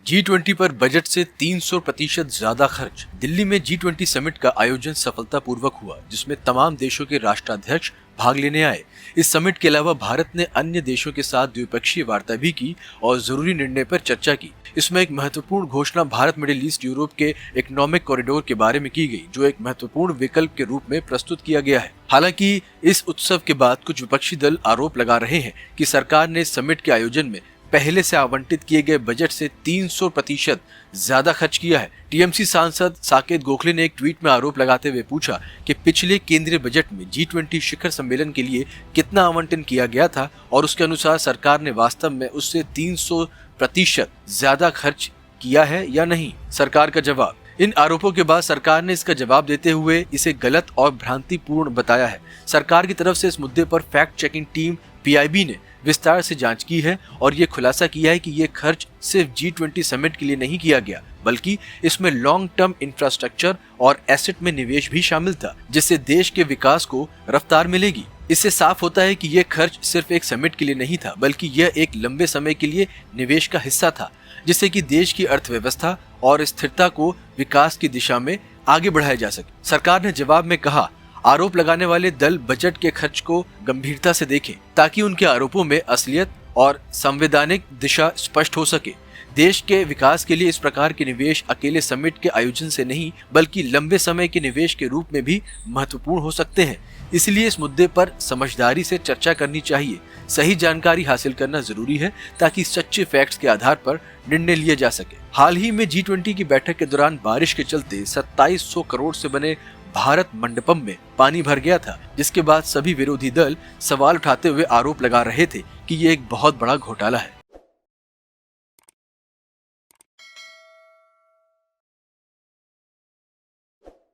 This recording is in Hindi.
G20 पर बजट से 300% ज्यादा खर्च। दिल्ली में G20 समिट का आयोजन सफलतापूर्वक हुआ, जिसमें तमाम देशों के राष्ट्राध्यक्ष भाग लेने आए। इस समिट के अलावा भारत ने अन्य देशों के साथ द्विपक्षीय वार्ता भी की और जरूरी निर्णय पर चर्चा की। इसमें एक महत्वपूर्ण घोषणा भारत मिडिल ईस्ट यूरोप के इकोनॉमिक कॉरिडोर के बारे में की गई, जो एक महत्वपूर्ण विकल्प के रूप में प्रस्तुत किया गया है। हालांकि इस उत्सव के बाद कुछ विपक्षी दल आरोप लगा रहे हैं कि सरकार ने समिट के आयोजन में पहले से आवंटित किए गए बजट से 300% ज्यादा खर्च किया है। टीएमसी सांसद साकेत गोखले ने एक ट्वीट में आरोप लगाते हुए पूछा कि पिछले केंद्रीय बजट में G20 शिखर सम्मेलन के लिए कितना आवंटन किया गया था और उसके अनुसार सरकार ने वास्तव में उससे 300% ज्यादा खर्च किया है या नहीं। सरकार का जवाब। इन आरोपों के बाद सरकार ने इसका जवाब देते हुए इसे गलत और भ्रांतिपूर्ण बताया है। सरकार की तरफ से इस मुद्दे पर फैक्ट चेकिंग टीम PIB ने विस्तार से जांच की है और ये खुलासा किया है कि ये खर्च सिर्फ G20 समिट के लिए नहीं किया गया, बल्कि इसमें लॉन्ग टर्म इंफ्रास्ट्रक्चर और एसेट में निवेश भी शामिल था, जिससे देश के विकास को रफ्तार मिलेगी। इससे साफ होता है कि ये खर्च सिर्फ एक समिट के लिए नहीं था, बल्कि यह एक लंबे समय के लिए निवेश का हिस्सा था, जिससे कि देश की अर्थव्यवस्था और स्थिरता को विकास की दिशा में आगे बढ़ाया जा सके। सरकार ने जवाब में कहा, आरोप लगाने वाले दल बजट के खर्च को गंभीरता से देखें ताकि उनके आरोपों में असलियत और संवैधानिक दिशा स्पष्ट हो सके। देश के विकास के लिए इस प्रकार के निवेश अकेले समिट के आयोजन से नहीं, बल्कि लंबे समय के निवेश के रूप में भी महत्वपूर्ण हो सकते हैं। इसलिए इस मुद्दे पर समझदारी से चर्चा करनी चाहिए। सही जानकारी हासिल करना जरूरी है ताकि सच्चे फैक्ट्स के आधार पर निर्णय लिए जा सके। हाल ही में G20 की बैठक के दौरान बारिश के चलते 2700 करोड़ से बने भारत मंडपम में पानी भर गया था, जिसके बाद सभी विरोधी दल सवाल उठाते हुए आरोप लगा रहे थे कि ये एक बहुत बड़ा घोटाला है।